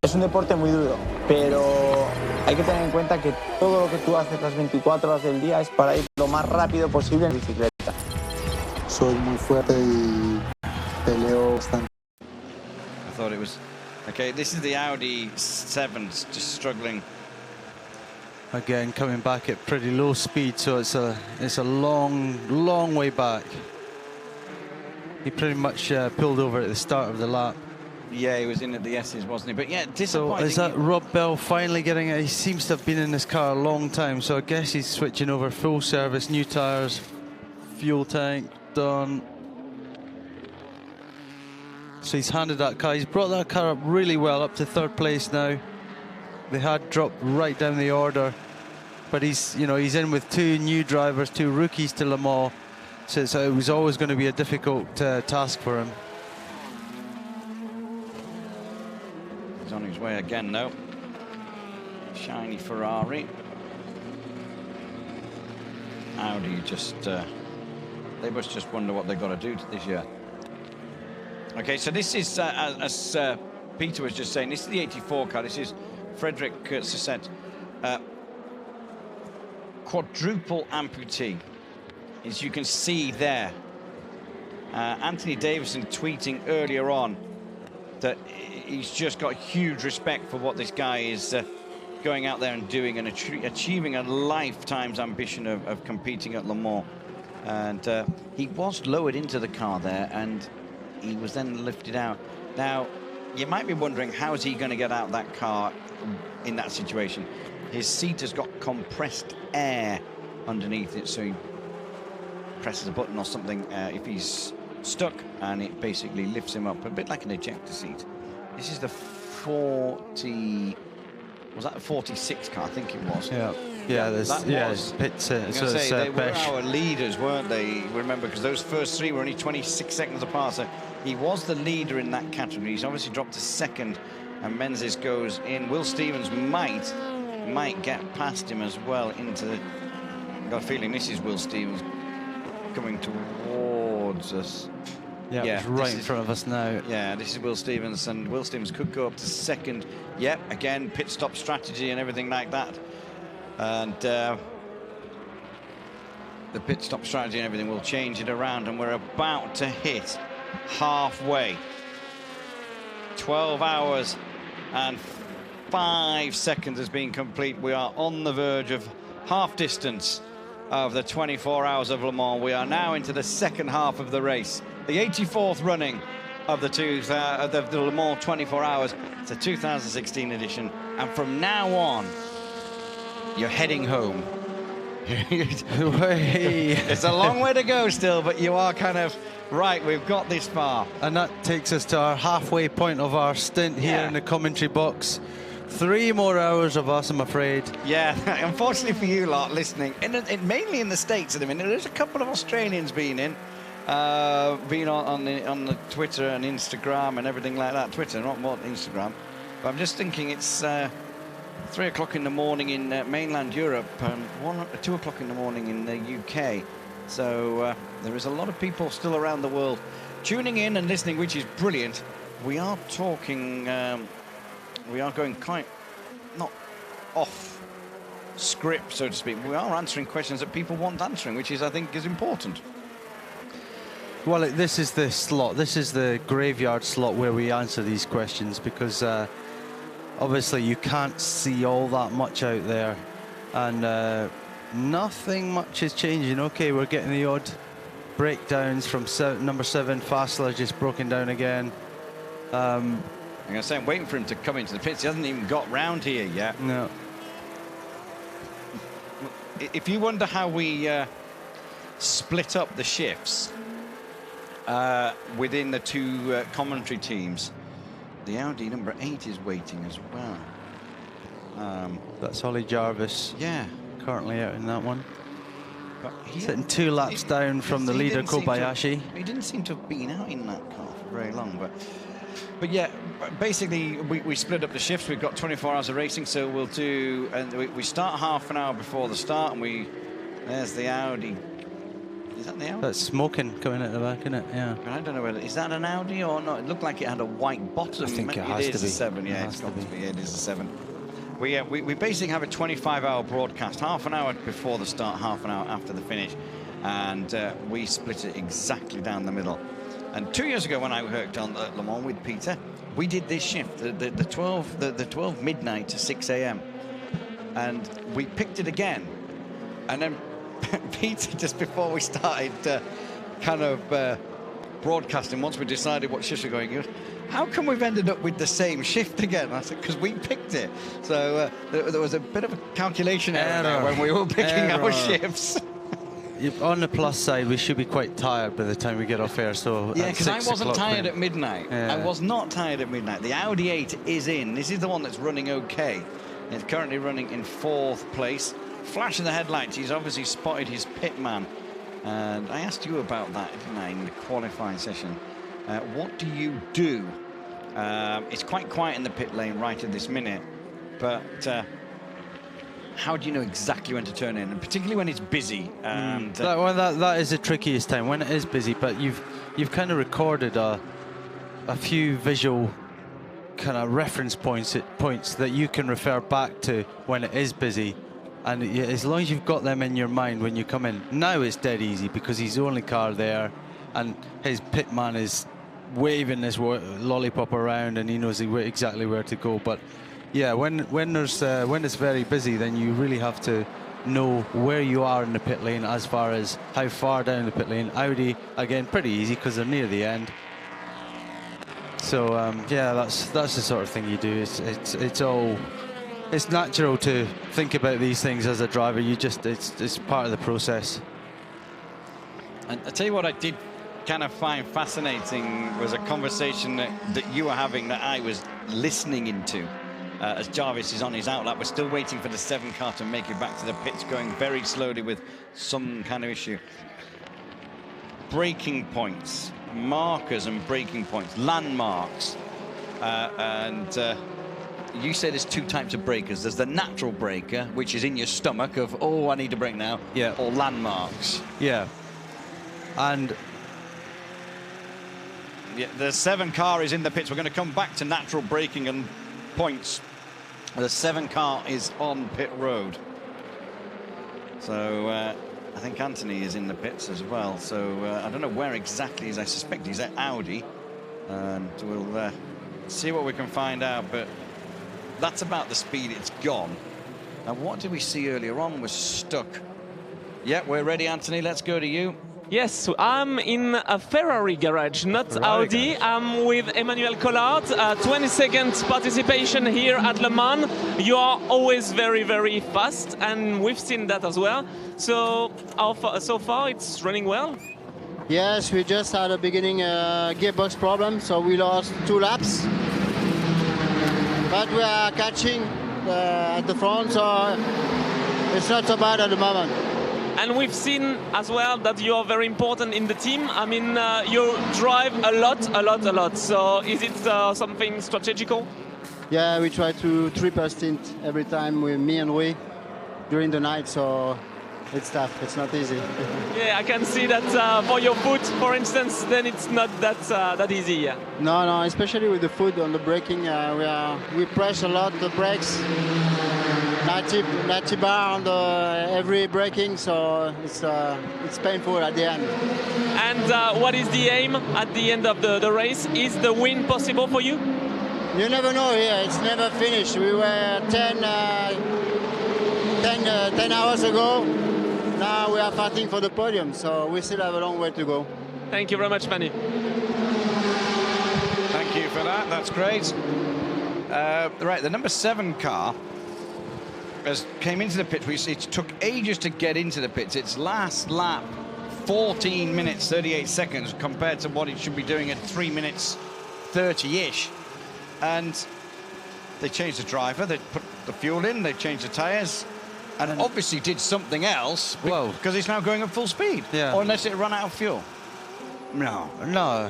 Es un deporte muy duro, pero hay que tener en cuenta que todo lo que tú haces las 24 horas del día es para ir lo más rápido posible en bicicleta. Soy muy fuerte y peleo bastante. I thought it was okay. This is the Audi 7, just struggling. Again, coming back at pretty low speed, so it's a long way back. He pretty much pulled over at the start of the lap. Yeah, he was in at the S's, wasn't he? But yeah, So disappointing. is that Rob Bell finally getting it? He seems to have been in this car a long time, so I guess he's switching over. Full service, new tyres, fuel tank done. So he's handed that car. He's brought that car up really well, up to third place now. They had dropped right down the order, but he's in with two new drivers, two rookies to Le Mans, so it was always going to be a difficult task for him. He's on his way again, though. Shiny Ferrari. Audi just, they must just wonder what they've got to do this year. Okay, so this is, as Peter was just saying, this is the 84 car. This is Frederick Sarthe, quadruple amputee, as you can see there. Anthony Davison tweeting earlier on that he's just got huge respect for what this guy is going out there and doing and achieving a lifetime's ambition of competing at Le Mans. And he was lowered into the car there, and he was then lifted out. Now, you might be wondering, how is he going to get out that car in that situation? His seat has got compressed air underneath it, so he presses a button or something if he's stuck, and it basically lifts him up, a bit like an ejector seat. This is the 40... Was that the 46 car? I think it was. Yeah, pits. They were our leaders, weren't they? Remember, because those first three were only 26 seconds apart. So he was the leader in that category. He's obviously dropped to second, and Menzies goes in. Will Stevens might get past him as well into the... I've got a feeling this is Will Stevens coming towards us. Yeah, it's right in front of us now. Yeah, this is Will Stevens, and Will Stevens could go up to second. Yep, again, pit stop strategy and everything like that. And the pit stop strategy and everything will change it around, and we're about to hit halfway. 12 hours and 5 seconds has been complete. We are on the verge of half distance of the 24 hours of Le Mans. We are now into the second half of the race. The 84th running of the Le Mans 24 hours. It's a 2016 edition. And from now on, you're heading home. It's a long way to go still, but you are kind of right. We've got this far. And that takes us to our halfway point of our stint here in the commentary box. 3 more hours of us, I'm afraid. Yeah, unfortunately for you lot listening, mainly in the States at the minute. There's a couple of Australians being on the Twitter and Instagram and everything like that. Twitter, not more Instagram. But I'm just thinking it's 3 o'clock in the morning in mainland Europe and 2 o'clock in the morning in the UK. So there is a lot of people still around the world tuning in and listening, which is brilliant. We are talking... we are going quite not off script, so to speak. We are answering questions that people want answering, which is, I think, is important. Well, this is the slot. This is the graveyard slot where we answer these questions, because obviously you can't see all that much out there, and nothing much is changing. Okay, we're getting the odd breakdowns from number 7. Fassler just broken down again. I'm going to say, I'm waiting for him to come into the pits. He hasn't even got round here yet. No. If you wonder how we split up the shifts within the two commentary teams, the Audi number 8 is waiting as well. That's Ollie Jarvis. Yeah. Currently out in that one. But sitting 2 laps down from the leader, Kobayashi. He didn't seem to have been out in that car for very long, But yeah, basically we split up the shifts. We've got 24 hours of racing, so we'll do, and we start half an hour before the start, and there's the Audi Is that the Audi? That's smoking coming out the back, isn't it? Yeah. But I don't know whether is that an Audi or not. It looked like it had a white bottom. I think it has is to be. a 7. Yeah, it's got to be. It is a 7. We basically have a 25-hour broadcast, half an hour before the start, half an hour after the finish, and we split it exactly down the middle. And 2 years ago, when I worked on Le Mans with Peter, we did this shift, the 12 midnight to 6 a.m. and we picked it again. And then Peter, just before we started broadcasting, once we decided what shifts were going, he goes, how come we've ended up with the same shift again? I said, because we picked it. So there was a bit of a calculation error there when we were picking our shifts. On the plus side, we should be quite tired by the time we get off air. So yeah, because I wasn't tired at midnight. Yeah. I was not tired at midnight. The Audi 8 is in. This is the one that's running okay. It's currently running in 4th place. Flash of the headlights. He's obviously spotted his pit man. And I asked you about that, didn't I, in the qualifying session. What do you do? It's quite quiet in the pit lane right at this minute, but how do you know exactly when to turn in, and particularly when it's busy? And that is the trickiest time when it is busy. But you've kind of recorded a few visual kind of reference points that you can refer back to when it is busy. And as long as you've got them in your mind when you come in, now it's dead easy because he's the only car there, and his pit man is waving this lollipop around, and he knows exactly where to go. But yeah, when it's very busy, then you really have to know where you are in the pit lane as far as how far down the pit lane. Audi again, pretty easy because they're near the end. So yeah, that's the sort of thing you do. It's natural to think about these things as a driver. It's part of the process. And I tell you what I did kind of find fascinating was a conversation that you were having that I was listening into as Jarvis is on his outlap. We're still waiting for the 7 car to make it back to the pits, going very slowly with some kind of issue. Braking points, markers and braking points, landmarks, you say there's 2 types of breakers. There's the natural breaker, which is in your stomach of, oh, I need to brake now, yeah, or landmarks. Yeah. And yeah, the 7 car is in the pits. We're going to come back to natural braking and points. The 7 car is on pit road. So I think Anthony is in the pits as well. So I don't know where exactly is. I suspect he's at Audi. And we'll see what we can find out. But that's about the speed it's gone. And what did we see earlier on was stuck. Yeah, we're ready, Anthony. Let's go to you. Yes, I'm in a Ferrari garage, not Audi. Garage. I'm with Emmanuel Collard. 22nd participation here at Le Mans. You are always very, very fast, and we've seen that as well. So, so far, it's running well. Yes, we just had a beginning gearbox problem, so we lost 2 laps. But we are catching at the front, so it's not so bad at the moment. And we've seen as well that you are very important in the team. I mean, you drive a lot. So is it something strategical? Yeah, we try to triple stint every time with me and we during the night, so it's tough. It's not easy. Yeah, I can see that for your foot, for instance, then it's not that easy. Yeah. No, especially with the foot on the braking, we press a lot the brakes. 90 bar on every braking, so it's painful at the end. And what is the aim at the end of the race? Is the win possible for you? You never know here. It's never finished. We were 10 hours ago. Now we are fighting for the podium, so we still have a long way to go. Thank you very much, Manny. Thank you for that. That's great. Right, the number 7 car came into the pits. It took ages to get into the pits. Its last lap, 14 minutes, 38 seconds, compared to what it should be doing at 3 minutes, 30-ish. And they changed the driver, they put the fuel in, they changed the tyres, and obviously did something else because it's now going at full speed. Yeah. Or unless it ran out of fuel. No, I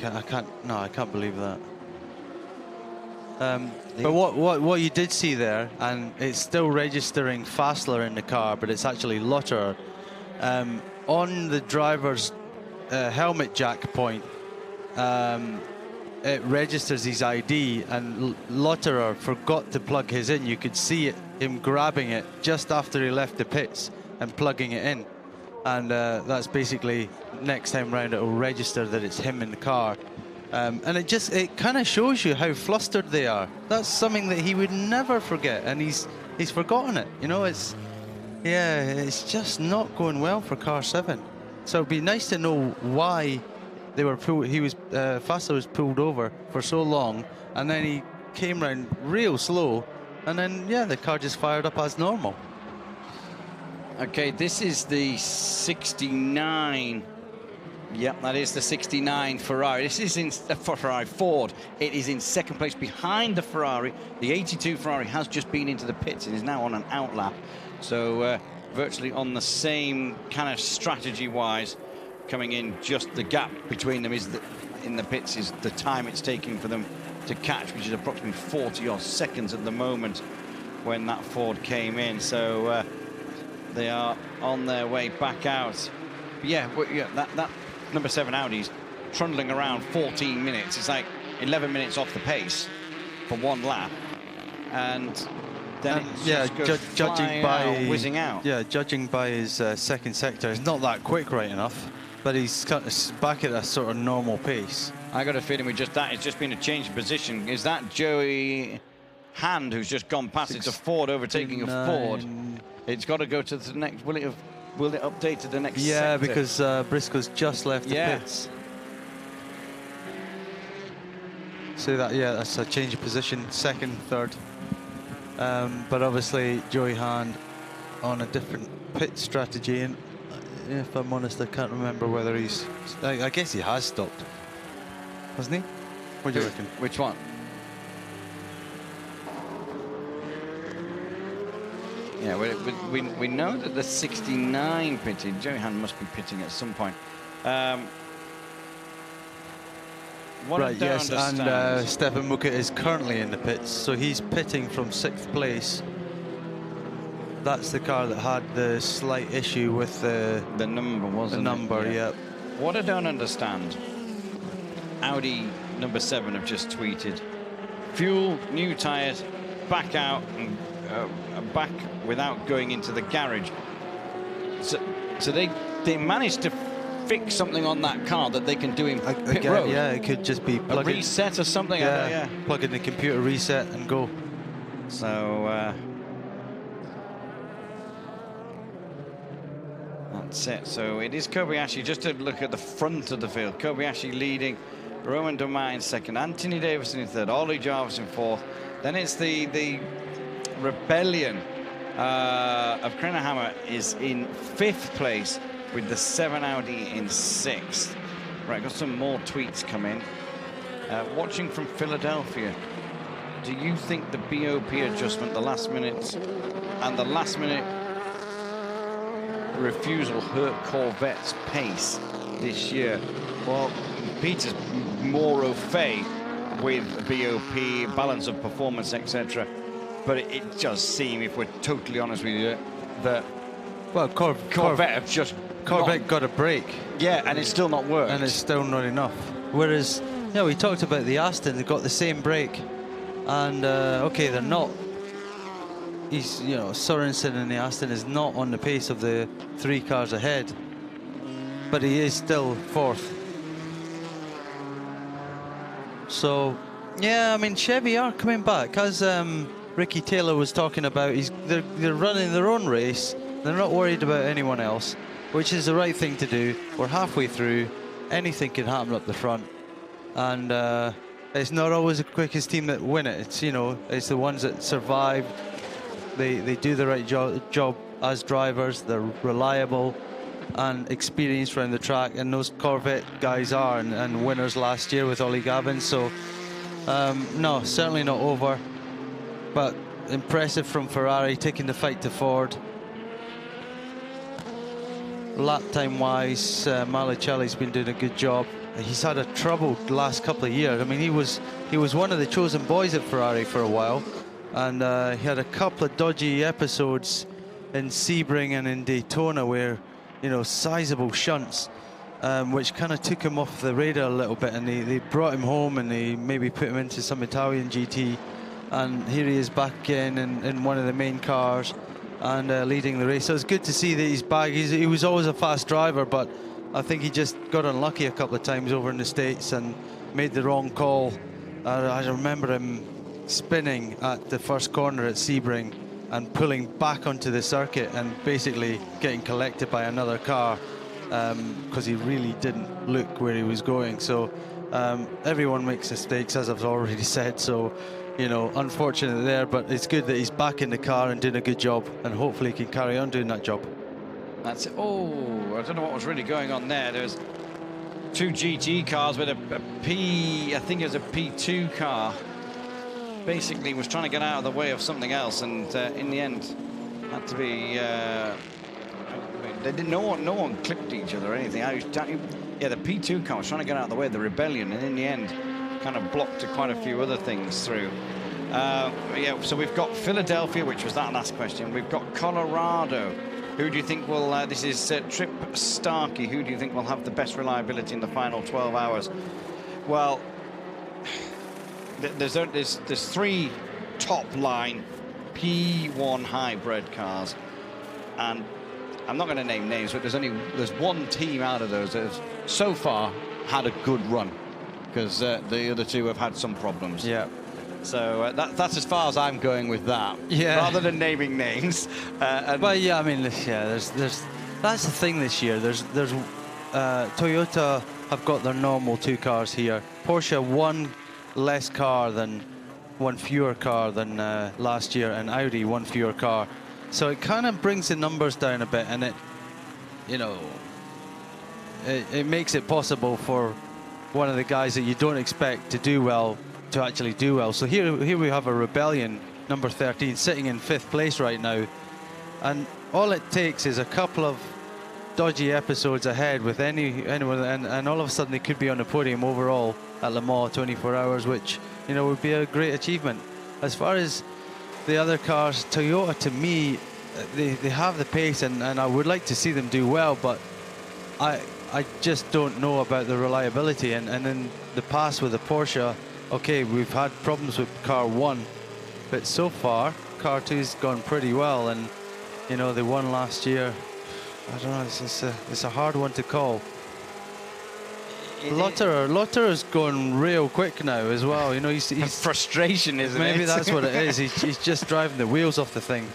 can't believe that. But what you did see there, and it's still registering faster in the car, but it's actually Lotter on the driver's helmet jack point, it registers his ID, and Lotterer forgot to plug his in. You could see him grabbing it just after he left the pits and plugging it in. And that's basically, next time round it will register that it's him in the car. And it kind of shows you how flustered they are. That's something that he would never forget, and he's forgotten it. You know, it's just not going well for car 7. So it'd be nice to know why they were pulled. Fassler was pulled over for so long, and then he came round real slow, and then the car just fired up as normal. Okay, this is the 69. Yep, that is the 69 Ferrari. This is in Ferrari Ford. It is in second place behind the Ferrari. The 82 Ferrari has just been into the pits and is now on an outlap. So virtually on the same kind of strategy-wise, coming in. Just the gap between them is in the pits is the time it's taking for them to catch, which is approximately 40 odd seconds at the moment when that Ford came in. So they are on their way back out. But that number 7 Audi's trundling around 14 minutes. It's like 11 minutes off the pace for one lap, and then judging by whizzing out. Yeah, judging by his second sector, it's not that quick right enough, but he's back at a sort of normal pace. I got a feeling with just that, it's just been a change of position. Is that Joey Hand who's just gone past? It's a Ford overtaking a Ford. It's got to go to the next. Will it update to the next sector? Because Briscoe's just left the pits. So that's a change of position, second, third. But obviously Joey Hand on a different pit strategy, and if I'm honest, I can't remember whether he's. I guess he has stopped, hasn't he? What do you reckon? Which one? Yeah, we know that the 69 pitted. Joey Hand must be pitting at some point. What right, yes, and Stefan Muka is currently in the pits, so he's pitting from 6th place. That's the car that had the slight issue with the number, wasn't it? The number, yeah. What I don't understand, Audi number 7 have just tweeted, fuel, new tyres, back out, and back without going into the garage. So they managed to fix something on that car that they can do in pit road. Yeah, it could just be a reset or something. Plug in the computer, reset, and go. So that's it. So it is Kobayashi. Just to look at the front of the field, Kobayashi leading, Roman Dumas in second, Anthony Davidson in third, Ollie Jarvis in fourth. Then it's the rebellion of Krennerhammer is in 5th place with the 7 Audi in 6th. Right, got some more tweets come in. Watching from Philadelphia, do you think the BOP adjustment, the last minute, and the last minute refusal hurt Corvette's pace this year? Well, Peter's more au fait with BOP, balance of performance, etc. But it does seem, if we're totally honest with you, that Corvette have just got a break. Yeah, and it's still not worked. And it's still not enough. Whereas, we talked about the Aston, they got the same break. And, okay, they're not. Sorensen in the Aston is not on the pace of the 3 cars ahead. But he is still 4th. So, Chevy are coming back. As Ricky Taylor was talking about, they're running their own race. They're not worried about anyone else, which is the right thing to do. We're halfway through. Anything can happen up the front. And it's not always the quickest team that win it. It's the ones that survive. They do the right job as drivers. They're reliable and experienced around the track. And those Corvette guys are, and winners last year with Ollie Gavin. So, no, certainly not over. But impressive from Ferrari, taking the fight to Ford. Lap time wise, Malicelli's been doing a good job. He's had a troubled last couple of years. He was one of the chosen boys at Ferrari for a while, and he had a couple of dodgy episodes in Sebring and in Daytona where you know, sizable shunts, which kind of took him off the radar a little bit, and they brought him home, and they maybe put him into some Italian GT, and here he is back again in one of the main cars and leading the race. So it's good to see that he's back. He was always a fast driver, but I think he just got unlucky a couple of times over in the States and made the wrong call. I remember him spinning at the first corner at Sebring and pulling back onto the circuit and basically getting collected by another car because he really didn't look where he was going. So everyone makes mistakes, as I've already said. So, you know, unfortunate there, but it's good that he's back in the car and doing a good job, and hopefully he can carry on doing that job. That's it. Oh, I don't know what was really going on there. There was two GT cars with a P, I think it was a P2 car. Basically was trying to get out of the way of something else, and in the end had to be they didn't, no one clipped each other or anything. Yeah, the P2 car was trying to get out of the way of the Rebellion, and in the end kind of blocked quite a few other things through. Yeah, so we've got Philadelphia, which was that last question. We've got Colorado. Who do you think will, this is Trip Starkey, who do you think will have the best reliability in the final 12 hours? Well, there's three top-line P1 hybrid cars, and I'm not going to name names, but there's one team out of those that has so far had a good run, because the other two have had some problems. Yeah. So that's as far as I'm going with that. Yeah. Rather than naming names. But yeah, I mean, yeah, there's that's the thing this year. There's Toyota have got their normal two cars here. Porsche one fewer car than last year, and Audi one fewer car. So it kind of brings the numbers down a bit, and it, you know, it makes it possible for one of the guys that you don't expect to do well to actually do well. So here we have a Rebellion, number 13, sitting in 5th place right now, and all it takes is a couple of dodgy episodes ahead with anyone, and all of a sudden they could be on the podium overall at Le Mans 24 hours, which, you know, would be a great achievement. As far as the other cars, Toyota, to me, they have the pace, and I would like to see them do well, but I just don't know about the reliability. And in the past with the Porsche, okay, we've had problems with car 1, but so far car 2's gone pretty well, and, you know, they won last year. I don't know, it's a hard one to call. Lotterer's going real quick now as well. You know, he's frustration, isn't it? Maybe that's what it is. He's just driving the wheels off the thing.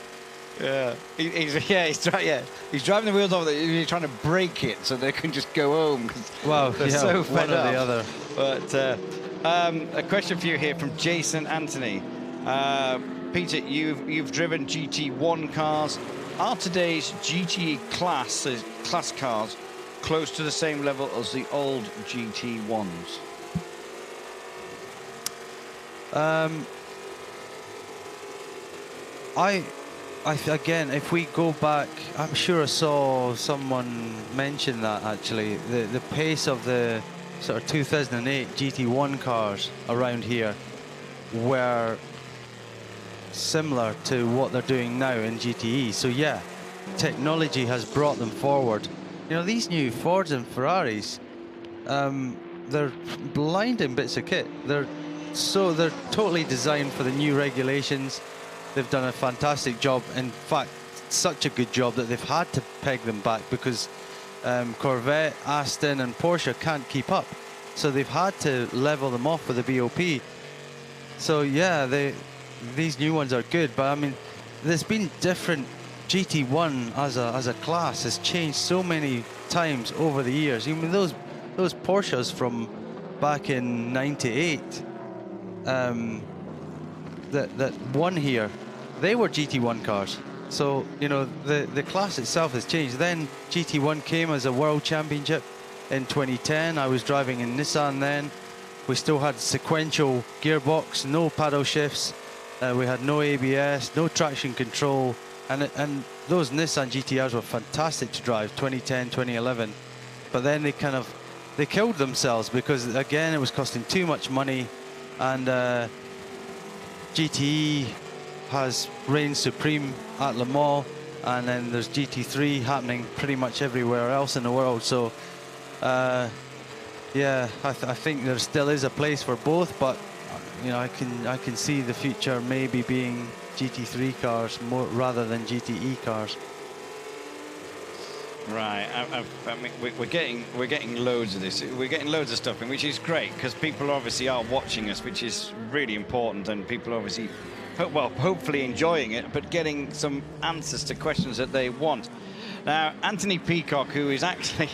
Yeah, he's driving the wheels off. He's trying to break it so they can just go home. Well, they're yeah, so fed one or up. the other. But a question for you here from Jason Anthony. Peter, you've driven GT1 cars. Are today's GT class cars close to the same level as the old GT1s? Again, if we go back, I'm sure I saw someone mention that actually. The pace of the sort of 2008 GT1 cars around here were similar to what they're doing now in GTE. So yeah, technology has brought them forward. You know, these new Fords and Ferraris, they're blinding bits of kit. They're totally designed for the new regulations. They've done a fantastic job. In fact, such a good job that they've had to peg them back because Corvette, Aston and Porsche can't keep up. So they've had to level them off with the BOP. So yeah, these new ones are good, but I mean, there's been different. GT1 as a class has changed so many times over the years. You mean those Porsches from back in '98 that won here, they were GT1 cars. So, you know, the class itself has changed. Then GT1 came as a world championship in 2010. I was driving in Nissan then. We still had sequential gearbox, no paddle shifts. We had no ABS, no traction control. And those Nissan GTRs were fantastic to drive, 2010, 2011. But then they killed themselves because, again, it was costing too much money. And GTE has reigned supreme at Le Mans. and then there's GT3 happening pretty much everywhere else in the world. So yeah, I think there still is a place for both, but you know, I can see the future maybe being GT3 cars more rather than GTE cars. Right, I mean, we're getting loads of this. We're getting loads of stuff in, which is great because people obviously are watching us, which is really important, and people obviously, well, hopefully enjoying it, but getting some answers to questions that they want. Now, Anthony Peacock, who is actually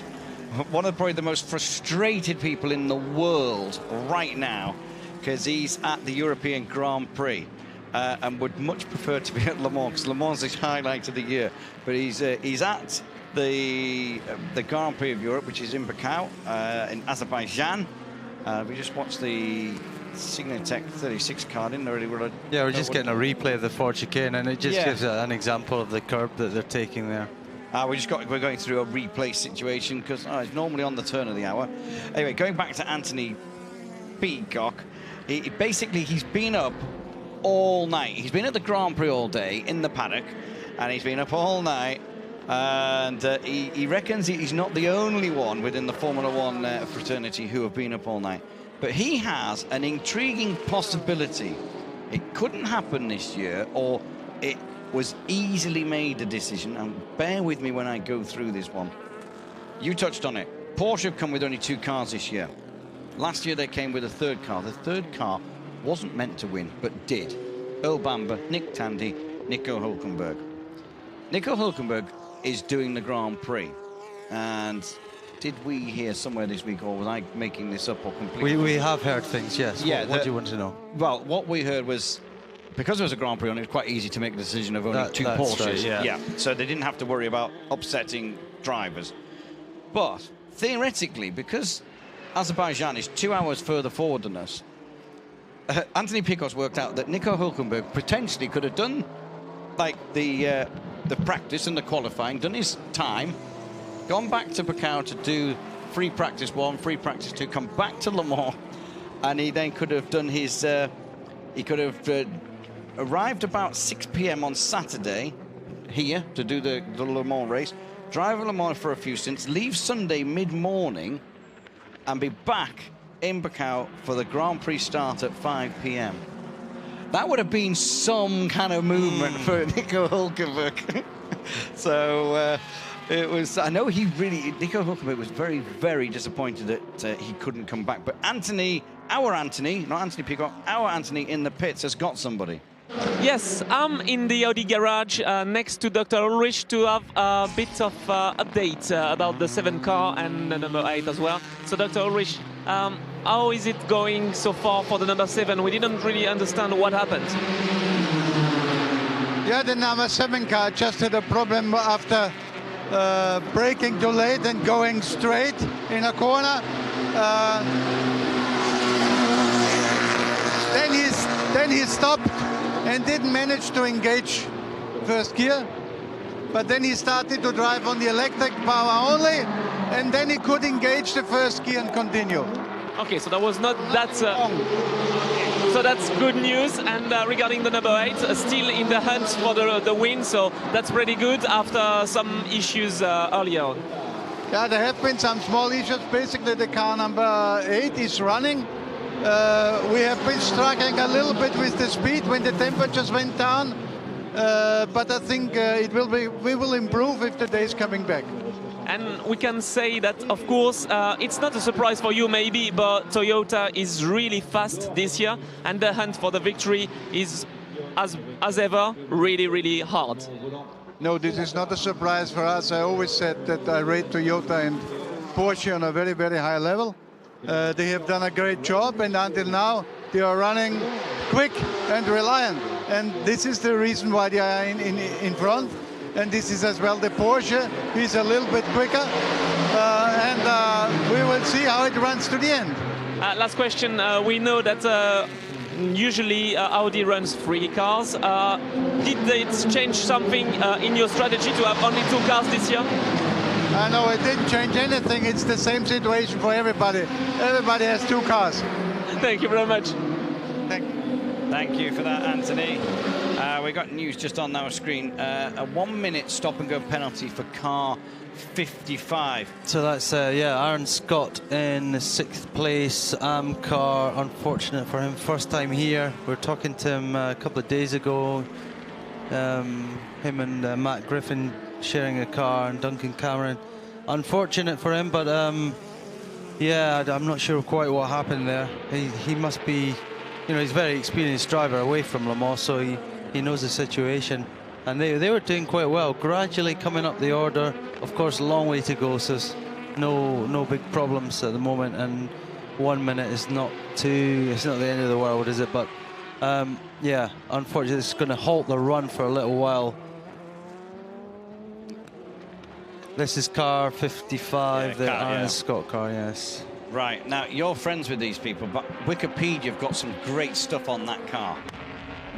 one of probably the most frustrated people in the world right now, because he's at the European Grand Prix and would much prefer to be at Le Mans, because Le Mans is the highlight of the year, but he's at the Grand Prix of Europe, which is in Baku, in Azerbaijan. We just watched the Signatech 36 car, didn't really. Yeah, we're just getting a replay of the Ford chicane, and it just gives an example of the curb that they're taking there. We're going through a replay situation because it's normally on the turn of the hour. Anyway, going back to Anthony Peacock, he's been up all night. He's been at the Grand Prix all day in the paddock, and he's been up all night. And he reckons he's not the only one within the Formula One fraternity who have been up all night. But he has an intriguing possibility. It couldn't happen this year, or it was easily made a decision. And bear with me when I go through this one. You touched on it. Porsche have come with only 2 cars this year. Last year they came with a 3rd car. The 3rd car wasn't meant to win, but did. Earl Bamber, Nick Tandy, Nico Hülkenberg. Nico Hülkenberg is doing the Grand Prix, and did we hear somewhere this week, or was I making this up or completely? We have heard things, yes. Yeah. What do you want to know? Well, what we heard was, because there was a Grand Prix on, it was quite easy to make a decision of only 2 Porsches. Right, yeah. So they didn't have to worry about upsetting drivers. But theoretically, because Azerbaijan is 2 hours further forward than us, Anthony Peacock's worked out that Nico Hülkenberg potentially could have done like the practice and the qualifying, done his time, gone back to Baku to do free practice 1, free practice 2, come back to Le Mans, and he then could have done his, he could have arrived about 6 p.m. on Saturday here to do the Le Mans race, drive Le Mans for a few stints, leave Sunday mid-morning, and be back in Baku for the Grand Prix start at 5 p.m. That would have been some kind of movement for Nico Hülkenberg. So it was. I know Nico Hülkenberg was very, very disappointed that he couldn't come back. But Anthony, our Anthony, not Anthony Peacock, our Anthony in the pits has got somebody. Yes, I'm in the Audi garage next to Dr. Ulrich to have a bit of update about the 7 car and the number 8 as well. So Dr. Ulrich, how is it going so far for the number 7? We didn't really understand what happened. Yeah, the number 7 car just had a problem after braking too late and going straight in a corner. Then he stopped and didn't manage to engage first gear. But then he started to drive on the electric power only, and then he could engage the first gear and continue. Okay, so that was not that. So that's good news. And regarding the number 8, still in the hunt for the win, so that's pretty good after some issues earlier on. Yeah, there have been some small issues. Basically, the car number 8 is running. We have been struggling a little bit with the speed when the temperatures went down. But I think we will improve if the day is coming back. And we can say that, of course, it's not a surprise for you maybe, but Toyota is really fast this year, and the hunt for the victory is, as ever, really, really hard. No, this is not a surprise for us. I always said that I rate Toyota and Porsche on a very, very high level. They have done a great job, and until now they are running quick and reliant. And this is the reason why they are in front. And this is as well the Porsche. He's a little bit quicker. And we will see how it runs to the end. Last question. We know that usually Audi runs 3 cars. Did it change something in your strategy to have only 2 cars this year? No, it didn't change anything. It's the same situation for everybody. Everybody has 2 cars. Thank you very much. Thank you for that, Anthony. we got news just on our screen. A 1 minute stop and go penalty for car 55. So that's, yeah, Aaron Scott in 6th place. Car, unfortunate for him, first time here. We were talking to him a couple of days ago. Him and Matt Griffin sharing a car, and Duncan Cameron. Unfortunate for him, but yeah, I'm not sure quite what happened there. He must be, you know, he's a very experienced driver away from Le Mans, so he knows the situation. And they were doing quite well, gradually coming up the order. Of course, a long way to go, so there's no big problems at the moment. And 1 minute is not it's not the end of the world, is it? But yeah, unfortunately, it's going to halt the run for a little while. This is car 55, the Aaron Scott car, yes. Right, now you're friends with these people, but Wikipedia have got some great stuff on that car.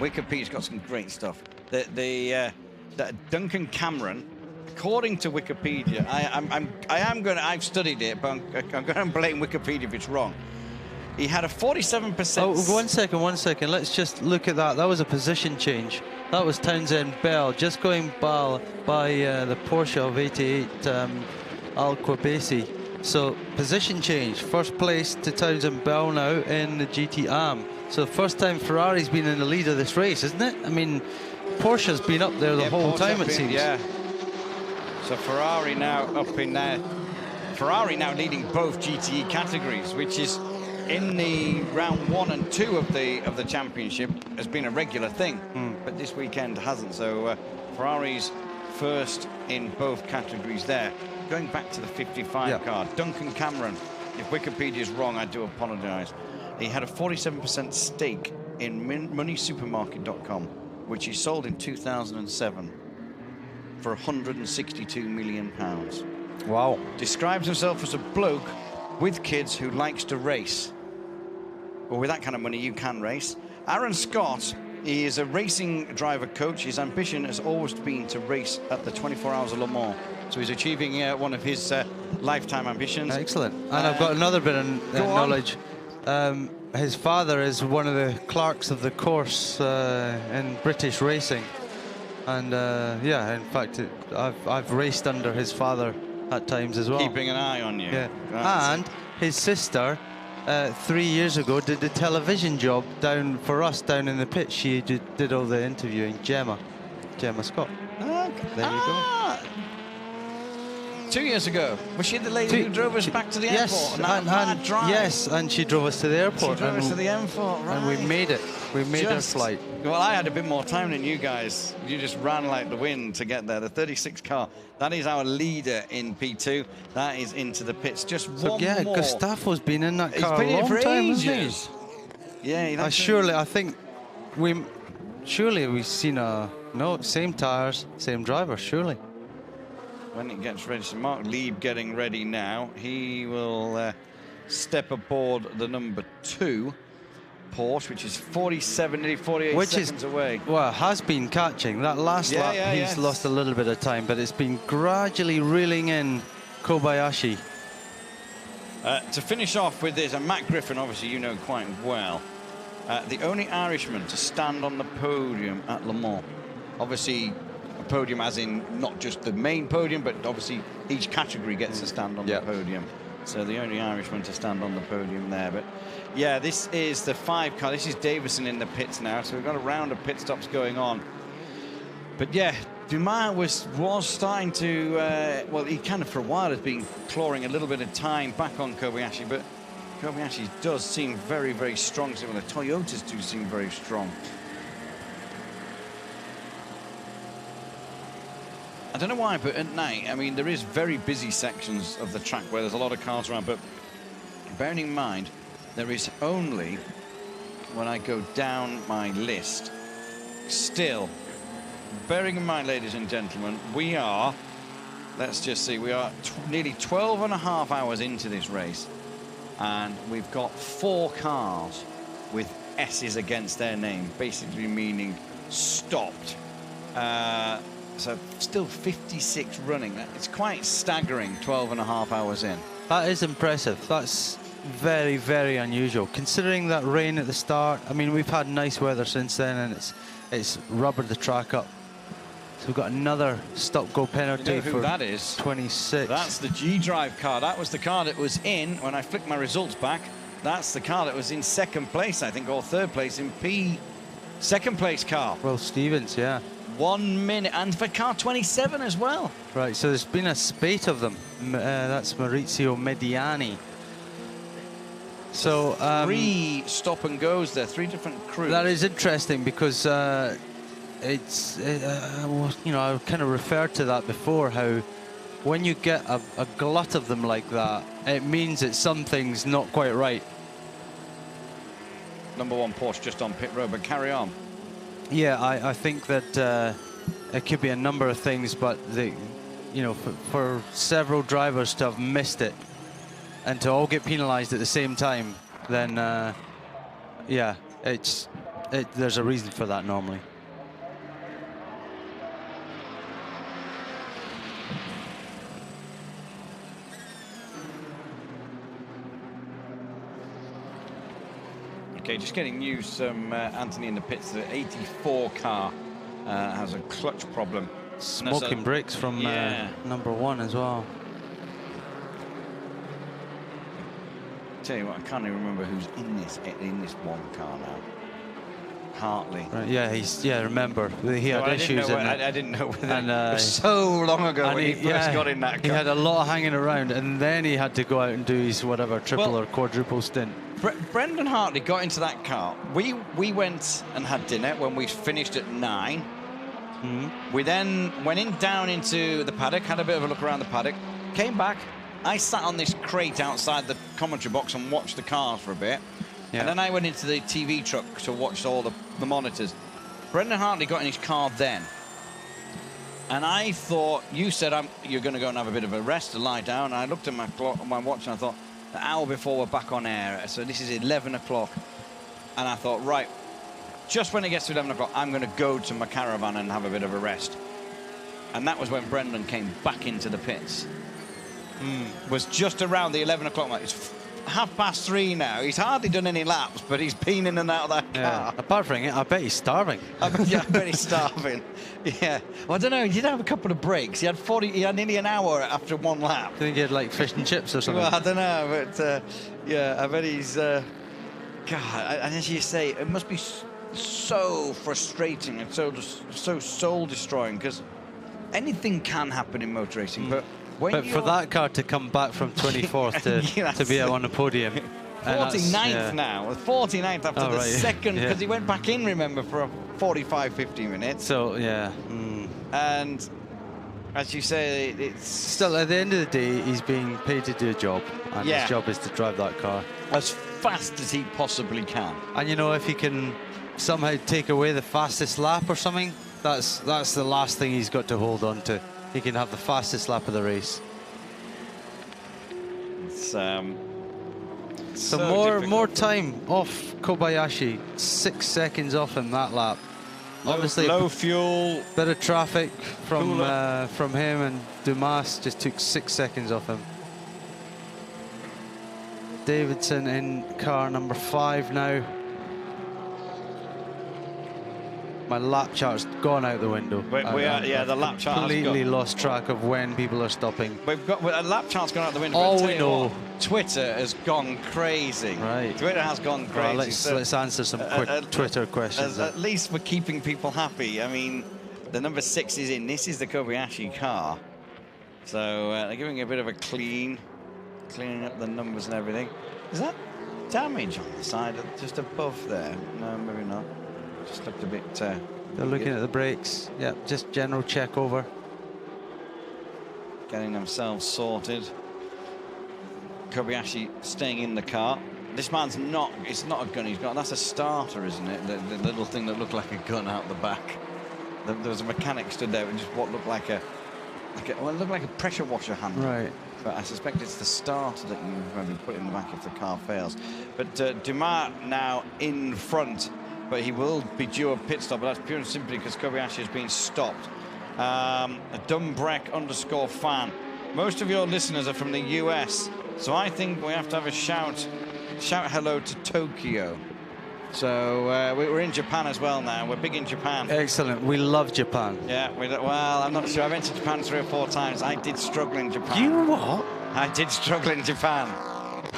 Wikipedia's got some great stuff. The Duncan Cameron, according to Wikipedia, I've studied it, but I'm going to blame Wikipedia if it's wrong. He had a 47%. Oh, one second. Let's just look at that. That was a position change. That was Townsend Bell just going by the Porsche of 88 Al Quabesi. So position change. First place to Townsend Bell now in the GT Am. So first time Ferrari's been in the lead of this race, isn't it? I mean, Porsche's been up there the whole time, it seems. Yeah. So Ferrari now up in there. Ferrari now leading both GTE categories, which is in the round 1 and 2 of the championship has been a regular thing, but this weekend hasn't. So Ferrari's first in both categories there. Going back to the 55 car, Duncan Cameron. If Wikipedia's wrong, I do apologise. He had a 47% stake in moneysupermarket.com, which he sold in 2007 for 162 million pounds. Wow. Describes himself as a bloke with kids who likes to race. Well, with that kind of money, you can race. Aaron Scott, he is a racing driver coach. His ambition has always been to race at the 24 Hours of Le Mans. So he's achieving one of his lifetime ambitions. Excellent. And I've got another bit of knowledge. His father is one of the clerks of the course in British racing. And yeah, in fact, I've raced under his father at times as well. Keeping an eye on you. Yeah. And his sister, 3 years ago, did the television job for us down in the pit. She did all the interviewing. Gemma Scott. Okay. There you go. 2 years ago, was she the lady who drove us back to the airport? Yes, and she drove us to the airport. She drove us to the airport, right. And we made it. We made our flight. Well, I had a bit more time than you guys. You just ran like the wind to get there. The 36 car, that is our leader in P2. That is into the pits. Just one more. Gustafo's been in that car a long time, ages. Yeah, I think we've seen same tires, same driver, surely. When it gets ready, so Mark Lieb getting ready now. He will step aboard the number 2 Porsche, which is 48 seconds away. Well, has been catching. That last lap, he's lost a little bit of time, but it's been gradually reeling in Kobayashi. To finish off with this, and Matt Griffin, obviously you know quite well, the only Irishman to stand on the podium at Le Mans. Obviously, a podium as in not just the main podium, but obviously each category gets to stand on the podium. So the only Irishman to stand on the podium there. But yeah, this is the 5 car. This is Davison in the pits now. So we've got a round of pit stops going on. But yeah, Dumas was starting to, well, he kind of for a while has been clawing a little bit of time back on Kobayashi, but Kobayashi does seem very, very strong. So, well, the Toyotas do seem very strong. I don't know why, but at night, I mean, there is very busy sections of the track where there's a lot of cars around, but bearing in mind, there is only, when I go down my list, still, bearing in mind, ladies and gentlemen, we are, let's just see, we are nearly 12 and a half hours into this race, and we've got 4 cars with S's against their name, basically meaning stopped. So still 56 running. It's quite staggering, 12 and a half hours in. That is impressive. That's very, very unusual. Considering that rain at the start, I mean, we've had nice weather since then, and it's rubbered the track up. So we've got another stop-go penalty You know who for that is? 26. That's the G-Drive car. That was the car that was in, when I flicked my results back, that's the car that was in second place, I think, or third place in P. Second place car. Will Stevens, yeah. 1 minute, and for car 27 as well. Right, so there's been a spate of them. That's Maurizio Mediani. So 3 stop and goes there, 3 different crews. that is interesting because it's, you know, I kind of referred to that before, how when you get a glut of them like that, it means that something's not quite right. Number 1 Porsche just on pit road, but carry on. Yeah, I think that it could be a number of things, but you know, for several drivers to have missed it and to all get penalised at the same time, then yeah, there's a reason for that normally. Okay, just getting news from Anthony in the pits. The 84 car has a clutch problem. Smoking brakes from number 1 as well. Tell you what, I can't even remember who's in this one car now. Hartley. Right, yeah, remember he had issues. I didn't know whether and, it was so long ago when he first got in that car. He had a lot hanging around, and then he had to go out and do his whatever triple or quadruple stint. Brendan Hartley got into that car. We went and had dinner when we finished at 9. Mm-hmm. We then went down into the paddock, had a bit of a look around the paddock, came back. I sat on this crate outside the commentary box and watched the cars for a bit. Yeah. And then I went into the TV truck to watch all the monitors. Brendan Hartley got in his car then. And I thought, you said you're going to go and have a bit of a rest, to lie down. And I looked at my clock, my watch, and I thought, an hour before we're back on air. So this is 11 o'clock. And I thought, right, just when it gets to 11 o'clock, I'm going to go to my caravan and have a bit of a rest. And that was when Brendan came back into the pits. Was just around the 11 o'clock mark. It's 3:30 now. He's hardly done any laps, but he's been in and out of that car. Yeah. Apart from it, I bet he's starving. I bet he's starving. Yeah. Well, I don't know. He did have a couple of breaks. He had nearly an hour after one lap. I think he had like fish and chips or something. Well, I don't know, but yeah, I bet he's. God, and as you say, it must be so frustrating and so soul destroying, because anything can happen in motor racing, but. But for that car to come back from 24th to be out on the podium. 49th now. 49th after the second, because he went back in, remember, for a 45-50 minutes. So, yeah. And as you say, it's... Still, at the end of the day, he's being paid to do a job. And his job is to drive that car as fast as he possibly can. And, you know, if he can somehow take away the fastest lap or something, that's the last thing he's got to hold on to. He can have the fastest lap of the race. It's so more time off Kobayashi. 6 seconds off him that lap. Obviously, low fuel. Bit of traffic from him, and Dumas just took 6 seconds off him. Davidson in car number 5 now. My lap chart's gone out the window. The lap chart completely lost track of when people are stopping. We've got a lap chart's gone out the window. All we know, Twitter has gone crazy. Right. Twitter has gone crazy. Well, let's answer some quick Twitter questions. At least we're keeping people happy. I mean, the number 6 is in. This is the Kobayashi car. So they're giving a bit of a cleaning up the numbers and everything. Is that damage on the side, just above there? No, maybe not. Just looked a bit... They're looking at the brakes. Yeah, just general check over. Getting themselves sorted. Kobayashi staying in the car. This man's not... It's not a gun he's got. That's a starter, isn't it? The little thing that looked like a gun out the back. There was a mechanic stood there with just what looked like it looked like a pressure washer handle. Right. But I suspect it's the starter that you maybe put in the back if the car fails. But Dumas now in front. But he will be due a pit stop, but that's pure and simply because Kobayashi has been stopped. A Dumbrek_fan. Most of your listeners are from the US, so I think we have to have a shout hello to Tokyo So we're in Japan as well now. We're big in Japan. Excellent. We love Japan. Yeah, well, I'm not sure. I went to Japan 3 or 4 times. I did struggle in Japan. You what? I did struggle in Japan.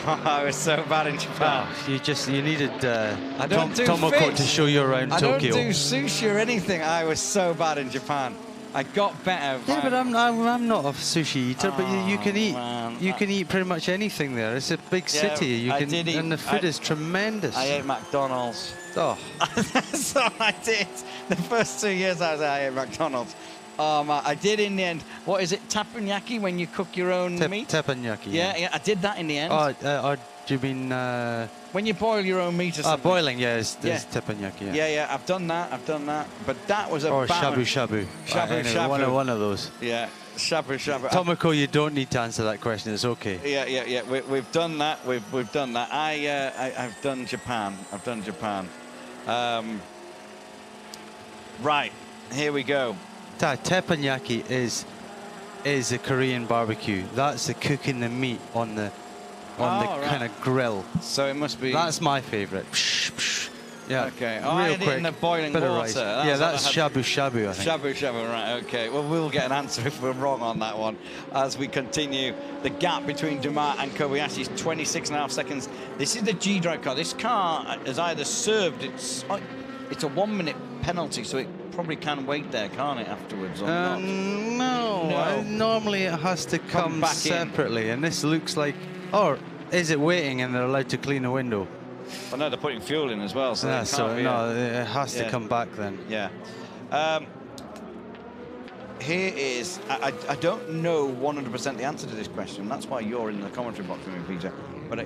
I was so bad in Japan. Oh, you needed I don't do Tomoko fish. to show you around I Tokyo. don't do sushi or anything. I was so bad in Japan. I got better. Yeah, but I'm not a sushi eater. But you can eat. Man. You can eat pretty much anything there. It's a big city. You I can, did eat- and the food is tremendous. I ate McDonald's. Oh, That's all I did. The first 2 years I was there, I ate McDonald's. I did in the end. What is it? Teppanyaki, when you cook your own meat? teppanyaki. Yeah, I did that in the end. Do you mean when you boil your own meat or something. boiling? Yeah, it's teppanyaki. Yeah, I've done that. But that was a Or bad shabu shabu. Shabu-shabu. One of those. Yeah, shabu shabu. Tomoko, you don't need to answer that question. It's okay. Yeah. We've done that. We've done that. I've done Japan. Right, here we go. Teppanyaki is a Korean barbecue. That's the cooking the meat on the right. kind of grill. So it must be. That's my favourite. Yeah. Okay. Real I did it quick. in the boiling Bit of water. rice. That's That's what I had. shabu shabu, I think. Shabu shabu, right, okay. Well, we'll get an answer if we're wrong on that one as we continue. The gap between Dumas and Kobayashi is 26.5 seconds. This is the G-Drive car. This car has either served, it's a 1 minute penalty, so it probably can wait there, can't it, afterwards? Or not? No. Normally it has to come back in. separately, and this looks like, or is it waiting and they're allowed to clean the window? Well, no, they're putting fuel in as well, so Yeah, it so can't be no, it has to Yeah. come back then. Yeah. Here is, I don't know 100% the answer to this question. That's why you're in the commentary box with me, Peter. But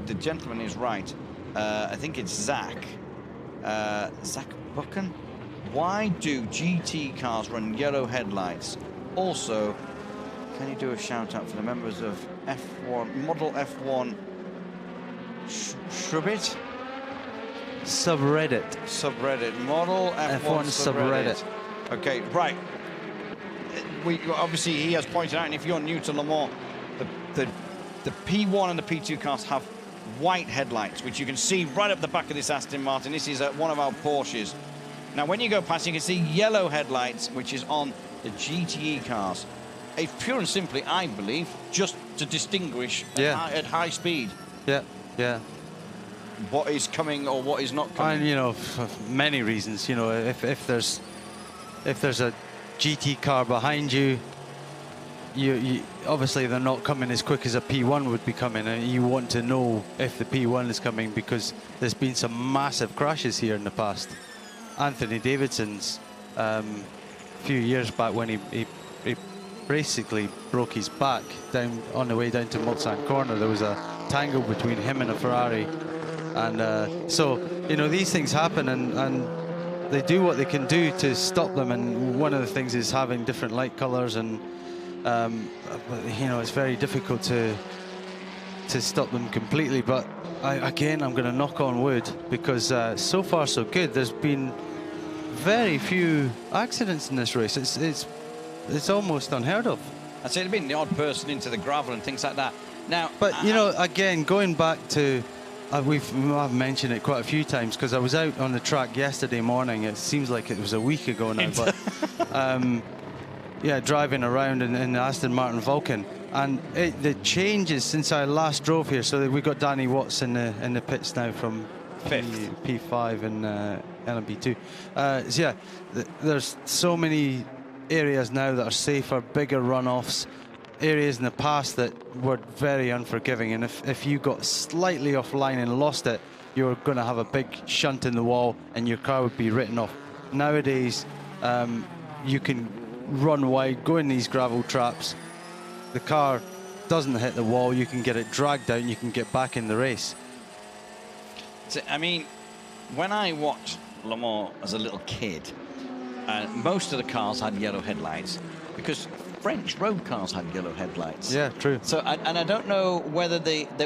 the gentleman is right. I think it's Zach. Zach Buchan. Why do GT cars run yellow headlights? Also, can you do a shout out for the members of F1, Model F1 Shrubbit? Subreddit. Model F1 subreddit. Okay, right. Obviously he has pointed out, and if you're new to Le Mans, the P1 and the P2 cars have white headlights, which you can see right up the back of this Aston Martin. This is one of our Porsches. Now, when you go past, you can see yellow headlights, which is on the GTE cars. It's pure and simply, I believe, just to distinguish at high speed. Yeah. What is coming or what is not coming. And for many reasons, if there's a GT car behind you, you obviously they're not coming as quick as a P1 would be coming, and you want to know if the P1 is coming because there's been some massive crashes here in the past. Anthony Davidson's a few years back when he basically broke his back down on the way down to Mulsanne Corner. There was a tangle between him and a Ferrari, and so these things happen, and they do what they can do to stop them. And one of the things is having different light colors, and it's very difficult to stop them completely. But I'm going to knock on wood because so far so good. There's been very few accidents in this race. It's almost unheard of. I'd say there's been the odd person into the gravel and things like that. Now, but again, going back to I've mentioned it quite a few times because I was out on the track yesterday morning. It seems like it was a week ago now, but driving around in the Aston Martin Vulcan, and the changes since I last drove here. So we got Danny Watts in the pits now from P5 and LMP2. There's so many areas now that are safer, bigger runoffs. Areas in the past that were very unforgiving, and if you got slightly offline and lost it, you're going to have a big shunt in the wall and your car would be written off. Nowadays, you can run wide, go in these gravel traps, the car doesn't hit the wall, you can get it dragged out and you can get back in the race. So, I mean, when I watched Le Mans as a little kid, most of the cars had yellow headlights because French road cars had yellow headlights. Yeah, true. So, and I don't know whether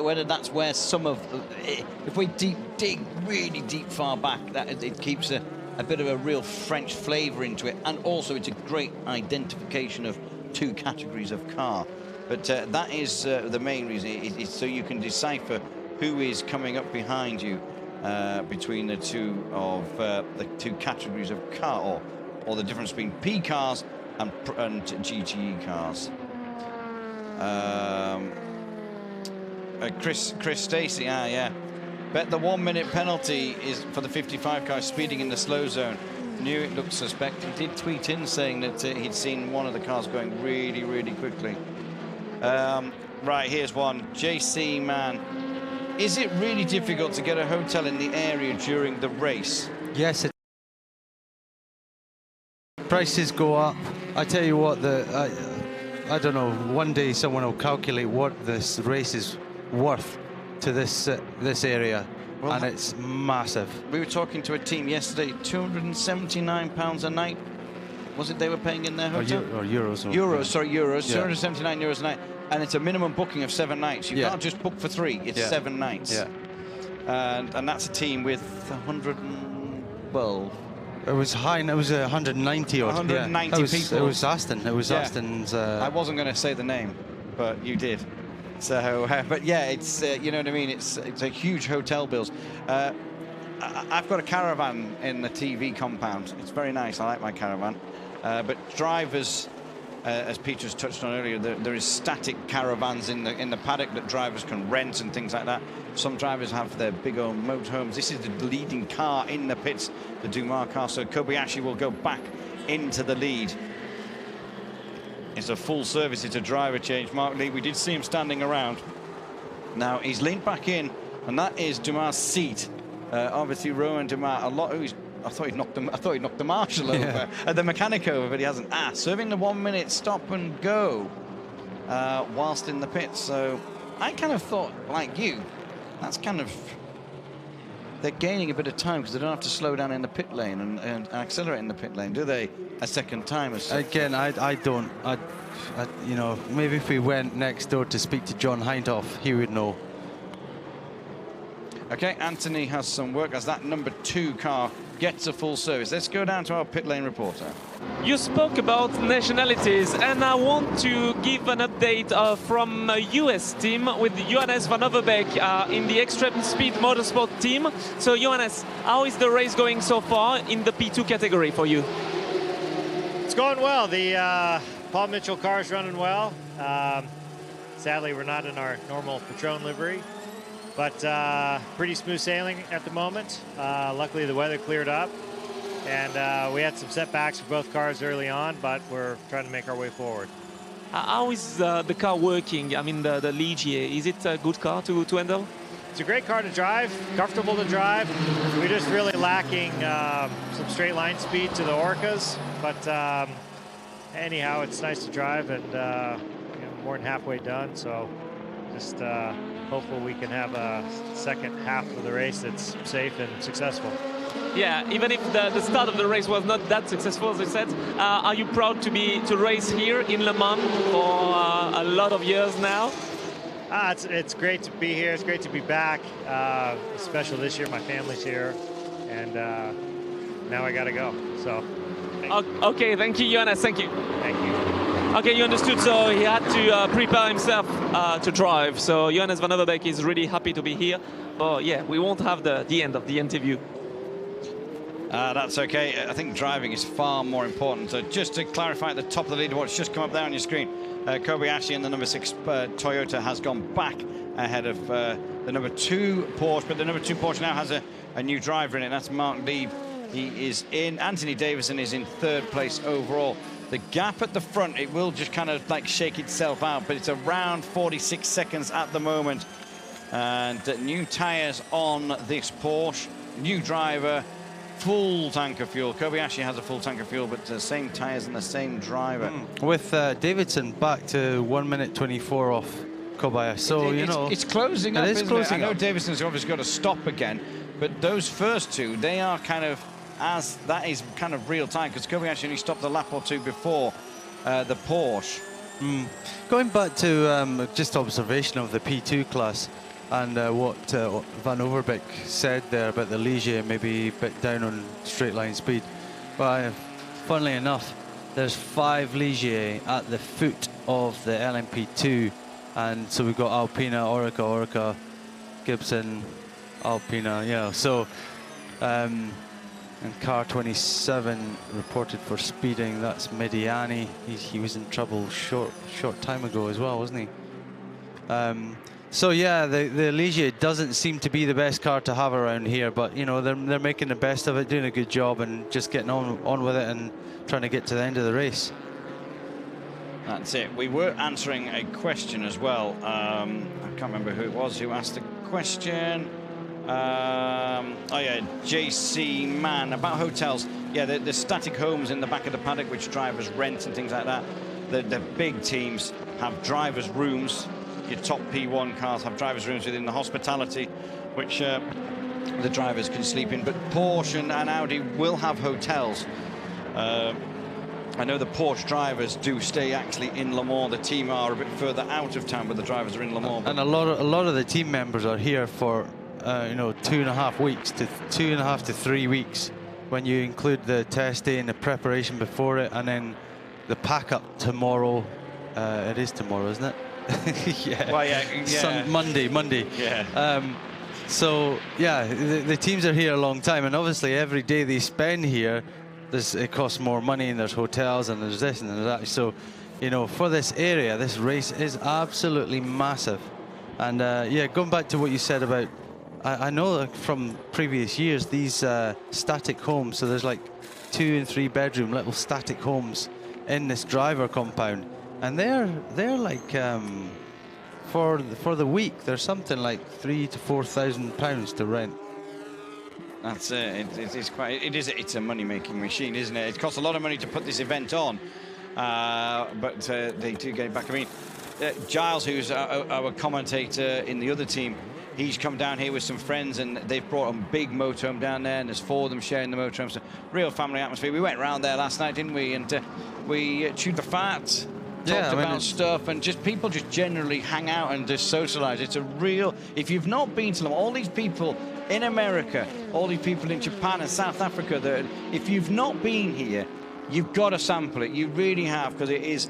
whether that's where some of, if we dig really deep far back, that it keeps a bit of a real French flavour into it, and also it's a great identification of two categories of car. But that is the main reason. It's so you can decipher who is coming up behind you. between the two categories of car, or the difference between P cars and GTE cars. Chris Stacey, yeah. Bet the 1 minute penalty is for the 55 car speeding in the slow zone. Knew it looked suspect. He did tweet in saying that he'd seen one of the cars going really, really quickly. Right, here's one. JC, man. Is it really difficult to get a hotel in the area during the race? Yes, prices go up. I tell you what, I don't know, one day someone will calculate what this race is worth to this area, well, and it's massive. We were talking to a team yesterday, £279 a night. Was it they were paying in their hotel? Or euros. Euros, sorry, euros. Yeah. €279 a night. And it's a minimum booking of 7 nights. You can't just book for 3, it's 7 nights. Yeah. And that's a team with 112. It was high, it was 190 or 190 people. It was Aston. It was Aston's. I wasn't going to say the name, but you did. So, but yeah, it's you know what I mean. It's a huge hotel bills. I've got a caravan in the TV compound. It's very nice. I like my caravan. But drivers, as Peter's touched on earlier, there is static caravans in the paddock that drivers can rent and things like that. Some drivers have their big old motorhomes. This is the leading car in the pits, the Dumas car. So Kobayashi will go back into the lead. It's a full service. It's a driver change. Mark Lee, we did see him standing around. Now he's leaned back in, and that is Dumas' seat. Obviously, Rowan Dumas. I thought he knocked the marshal over, the mechanic over, but he hasn't. Serving the 1 minute stop and go whilst in the pits. So I kind of thought, like you, that's kind of, they're gaining a bit of time because they don't have to slow down in the pit lane and accelerate in the pit lane, do they? A second time. Again, I don't. You know, maybe if we went next door to speak to John Hindhoff, he would know. Okay, Anthony has some work as that number 2 car gets a full service. Let's go down to our pit lane reporter. You spoke about nationalities, and I want to give an update from a US team with Johannes van Overbeek in the Extreme Speed Motorsport team. So, Johannes, how is the race going so far in the P2 category for you? It's going well. The Paul Mitchell car is running well. Sadly, we're not in our normal Patron livery, but pretty smooth sailing at the moment. Luckily, the weather cleared up, and we had some setbacks for both cars early on, but we're trying to make our way forward. How is the car working? I mean, the Ligier, is it a good car to handle? It's a great car to drive, comfortable to drive. We're just really lacking some straight line speed to the Orcas, but anyhow, it's nice to drive, and more than halfway done, so just hopeful we can have a second half of the race that's safe and successful. Yeah, even if the start of the race was not that successful, as I said, are you proud to race here in Le Mans for a lot of years now? It's great to be here. It's great to be back. Special this year. My family's here, and now I gotta go. So. Okay, thank you, Johannes. Thank you. Thank you. Okay, you understood. So he had to prepare himself to drive. So Johannes van Overbeek is really happy to be here. But yeah, we won't have the end of the interview. That's okay. I think driving is far more important. So just to clarify, at the top of the leaderboard, it's just come up there on your screen. Kobayashi in the number 6 Toyota has gone back ahead of the number 2 Porsche, but the number 2 Porsche now has a new driver in it. That's Mark Lee. He is in. Anthony Davison is in 3rd place overall. The gap at the front, it will just kind of like shake itself out, but it's around 46 seconds at the moment. And new tyres on this Porsche, new driver, full tank of fuel. Kobayashi has a full tank of fuel, but the same tyres and the same driver. With Davidson back to 1 minute 24 off Kobayashi. So, it's closing up, isn't it? I know up. Davidson's obviously got to stop again, but those first 2, they are kind of, as that is kind of real time, because Kobayashi only stopped a lap or 2 before the Porsche. Going back to just observation of the P2 class, and what Van Overbeek said there about the Ligier maybe a bit down on straight line speed. But funnily enough, there's 5 Ligier at the foot of the LMP2, and so we've got Alpina, Orica, Gibson, Alpina, you know. So, and car 27 reported for speeding. That's Mediani. He was in trouble short time ago as well, wasn't he? So yeah, the Ligier doesn't seem to be the best car to have around here, but you know they're making the best of it, doing a good job, and just getting on with it and trying to get to the end of the race. That's it. We were answering a question as well. I can't remember who it was who asked the question. Oh yeah, JC Man about hotels. Yeah, the static homes in the back of the paddock which drivers rent and things like that. The big teams have drivers' rooms. Your top P1 cars have drivers' rooms within the hospitality, which the drivers can sleep in. But Porsche and Audi will have hotels. I know the Porsche drivers do stay actually in Le Mans. The team are a bit further out of town, but the drivers are in Le Mans. And a lot of the team members are here for you know, 2.5 weeks to 2.5 to 3 weeks, when you include the test day and the preparation before it, and then the pack up tomorrow. It is tomorrow, isn't it? Yeah. Well, yeah. Monday. Yeah. So yeah, the teams are here a long time, and obviously every day they spend here, it costs more money, and there's hotels, and there's this and there's that. So, you know, for this area, this race is absolutely massive. And yeah, going back to what you said about, I know from previous years these static homes. So there's like 2 and 3 bedroom little static homes in this driver compound. And they're like for the week, there's something like £3,000 to £4,000 to rent. That's it. It's a money-making machine, isn't it? It costs a lot of money to put this event on, but they do get it back. I mean, Giles, who's our commentator in the other team, he's come down here with some friends, and they've brought a big motorhome down there, and there's 4 of them sharing the motorhome. So real family atmosphere. We went round there last night, didn't we? And we chewed the fat. Talked about stuff, and just people just generally hang out and just socialize. It's a real, if you've not been to them, all these people in America, all these people in Japan and South Africa, if you've not been here, you've got to sample it. You really have, because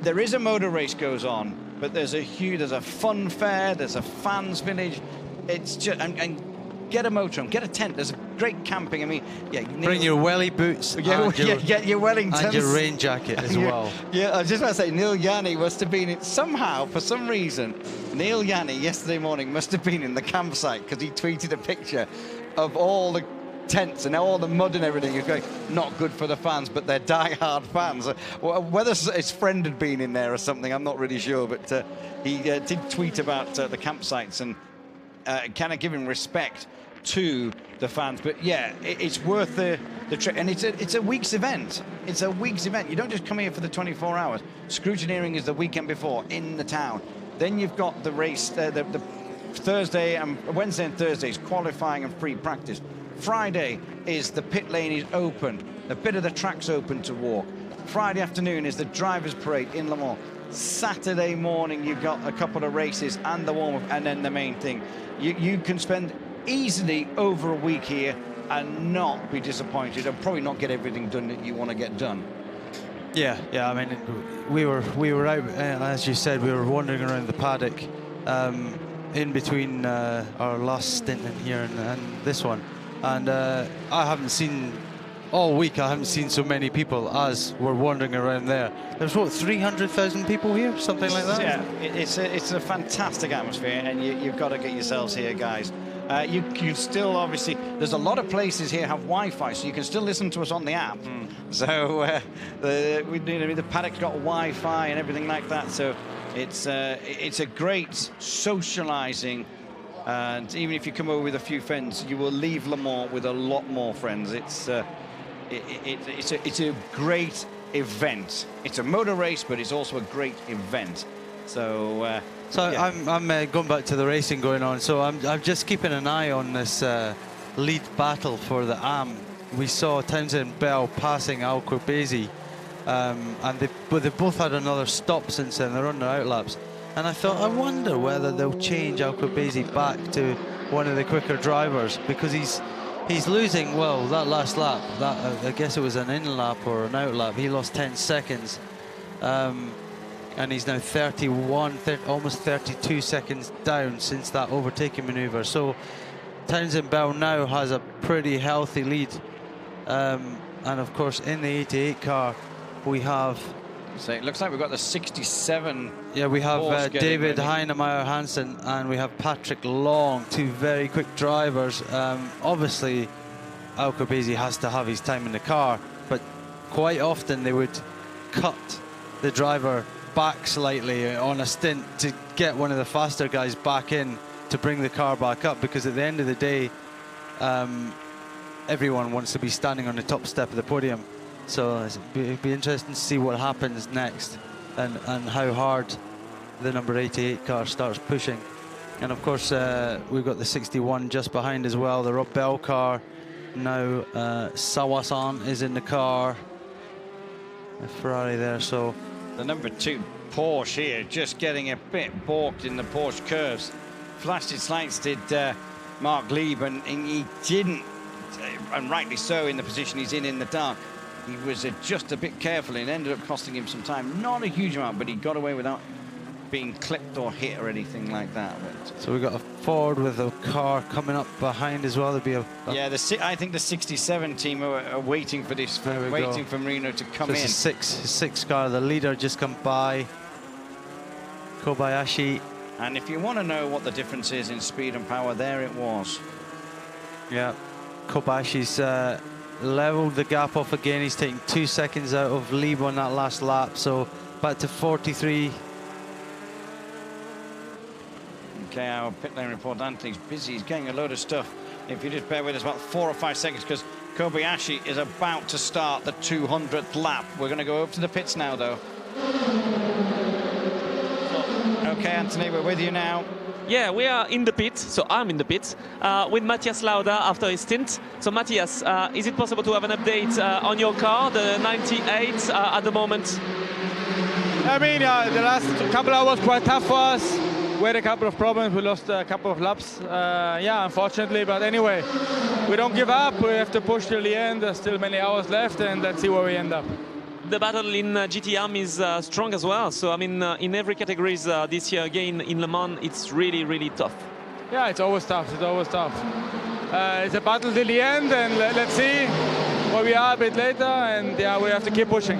there is a motor race goes on, but there's a fun fair, there's a fans village. It's just, and get a motorhome, get a tent. There's great camping. I mean, yeah. Bring your welly boots. Get your Wellingtons. And your rain jacket as well. Yeah, I was just about to say, Neil Yanni must have been somehow, for some reason, Neil Yanni yesterday morning must have been in the campsite, because he tweeted a picture of all the tents and all the mud and everything. He's going, not good for the fans, but they're die-hard fans. Whether his friend had been in there or something, I'm not really sure, but he did tweet about the campsites and kind of giving respect to the fans. But yeah, it's worth the trip, and it's a week's event. It's a week's event. You don't just come here for the 24 hours. Scrutineering is the weekend before in the town. Then you've got the race, the Thursday and Wednesday and Thursday is qualifying and free practice. Friday is the pit lane is open. A bit of the track's open to walk. Friday afternoon is the drivers' parade in Le Mans. Saturday morning you've got a couple of races and the warm-up, and then the main thing. You can spend easily over a week here and not be disappointed, and probably not get everything done that you want to get done. Yeah. I mean, we were out, as you said, we were wandering around the paddock in between our last stint in here and this one, and I haven't seen all week. I haven't seen so many people as we're wandering around there. There's what, 300,000 people here, something like that. Yeah, it's a fantastic atmosphere, and you've got to get yourselves here, guys. You can still, obviously, there's a lot of places here have Wi-Fi, so you can still listen to us on the app. So the paddock's got Wi-Fi and everything like that. So it's a great socialising, and even if you come over with a few friends, you will leave Le Mans with a lot more friends. It's a great event. It's a motor race, but it's also a great event. So yeah. I'm going back to the racing going on. So I'm just keeping an eye on this lead battle for the AM. We saw Townsend Bell passing Alcorbese, and they both had another stop since then. They're on their outlaps, and I thought, I wonder whether they'll change Alcorbese back to one of the quicker drivers, because he's losing. Well, that last lap, I guess it was an in lap or an out lap. He lost 10 seconds. And he's now 31, almost 32 seconds down since that overtaking maneuver. So Townsend Bell now has a pretty healthy lead. And of course, in the 88 car, we have... So it looks like we've got the 67. Yeah, we have Porsche getting David ready. Heinemeier Hansen, and we have Patrick Long, two very quick drivers. Obviously, Alcobazi has to have his time in the car, but quite often they would cut the driver back slightly on a stint to get one of the faster guys back in to bring the car back up, because at the end of the day, everyone wants to be standing on the top step of the podium. So it'd be interesting to see what happens next, and how hard the number 88 car starts pushing. And of course, we've got the 61 just behind as well, the Rob Bell car. Now Sawasan is in the car, a Ferrari there. So the number 2 Porsche here, just getting a bit balked in the Porsche curves. Flashed its lights, did Mark Lieb, and he didn't, and rightly so, in the position he's in the dark. He was just a bit careful, and it ended up costing him some time. Not a huge amount, but he got away without being clipped or hit or anything like that. So we've got a Ford with a car coming up behind as well. There'll be yeah, I think the 67 team are waiting for this, waiting for Marino to come in. It's a six car. The leader just come by, Kobayashi. And if you want to know what the difference is in speed and power, there it was. Yeah, Kobayashi's leveled the gap off again. He's taking 2 seconds out of Lieb on that last lap, so back to 43. Okay, our pit lane report, Anthony's busy. He's getting a load of stuff. If you just bear with us about 4 or 5 seconds, because Kobayashi is about to start the 200th lap. We're going to go over to the pits now, though. Okay, Anthony, we're with you now. Yeah, we are in the pit, so I'm in the pit, with Matthias Lauda after his stint. So Matthias, is it possible to have an update on your car, the 98 at the moment? I mean, the last couple hours quite tough for us. We had a couple of problems, we lost a couple of laps, yeah, unfortunately, but anyway, we don't give up, we have to push till the end, there's still many hours left, and let's see where we end up. The battle in GTM is strong as well. So, I mean, in every categories this year, again, in Le Mans, it's really, really tough. Yeah, it's always tough. It's always tough. It's a battle till the end, and let's see where we are a bit later. And yeah, we have to keep pushing.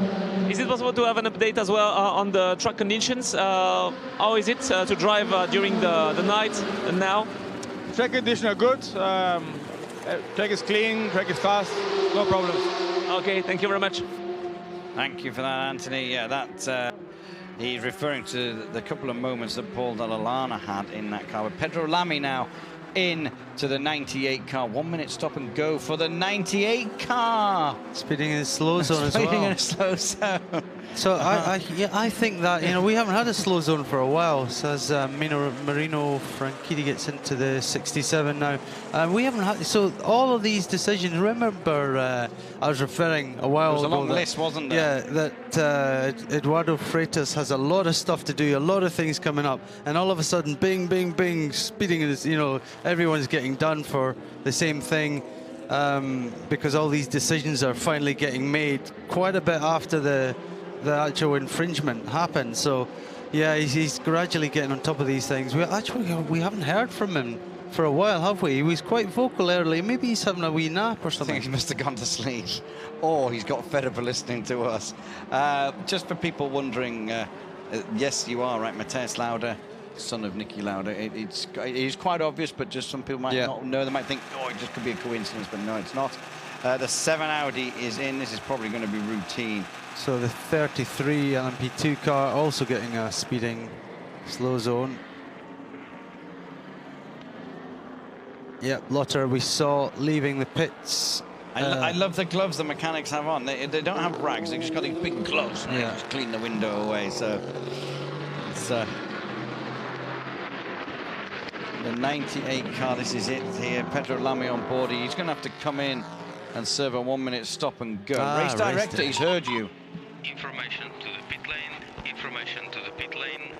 Is it possible to have an update as well on the track conditions? How is it to drive during the night and now? Track conditions are good. Track is clean, track is fast, no problems. Okay, thank you very much. Thank you for that, Anthony. Yeah, that he's referring to the couple of moments that Paul Dalla Lana had in that car. With Pedro Lamy now in to the 98 car. 1 minute stop and go for the 98 car. Speeding in a slow zone as well. Speeding in a slow zone. So I think that, you know, we haven't had a slow zone for a while. So as Marino Franchitti gets into the 67 now, we haven't had. So all of these decisions. Remember, I was referring a while ago. There was a long list, wasn't there? Yeah, that Eduardo Freitas has a lot of stuff to do, a lot of things coming up, and all of a sudden, bing, bing, bing, speeding is, you know, everyone's getting done for the same thing. Because all these decisions are finally getting made quite a bit after the actual infringement happened. So yeah, he's gradually getting on top of these things. We haven't heard from him for a while, have we? He was quite vocal early. Maybe he's having a wee nap or something. I think he must have gone to sleep, or he's got fed up of listening to us. Just for people wondering, yes, you are right, Matthias Lauda, son of Niki Lauda. It is quite obvious, but just some people might not know. They might think, oh, it just could be a coincidence, but no, it's not. The 7 Audi is in. This is probably going to be routine. So the 33 LMP2 car also getting a speeding slow zone. Yep, Lotter we saw leaving the pits. I love the gloves the mechanics have on. They don't have rags. They just got these big gloves. And they just clean the window away. So it's the 98 car. This is it here. Pedro Lamy on board. He's going to have to come in and serve a 1 minute stop and go. Race director, he's heard you. Information to the pit lane. Information to the pit lane.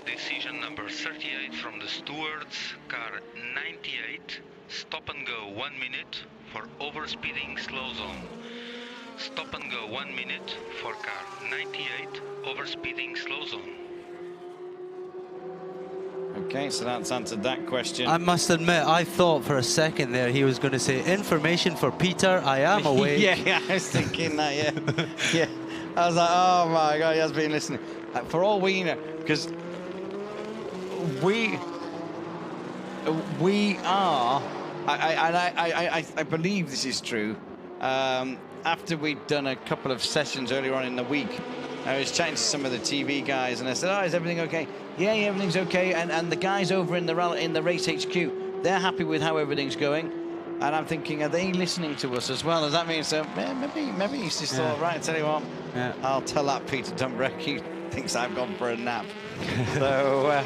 Decision number 38 from the stewards. Car 98. Stop and go 1 minute for overspeeding slow zone. Stop and go 1 minute for car 98 overspeeding slow zone. Okay, so that's answered that question. I must admit, I thought for a second there he was going to say, information for Peter, I am awake. Yeah, I was thinking that, yeah. Yeah. I was like, oh my God, he has been listening. For all we know, because we are, I believe this is true, after we'd done a couple of sessions earlier on in the week, I was chatting to some of the TV guys and I said, oh, is everything okay? Yeah, everything's okay. And the guys over in the race HQ, they're happy with how everything's going. And I'm thinking, are they listening to us as well? Does that mean so? Maybe he's just all right. I tell you what, I'll tell that Peter Dumbrek. He thinks I've gone for a nap.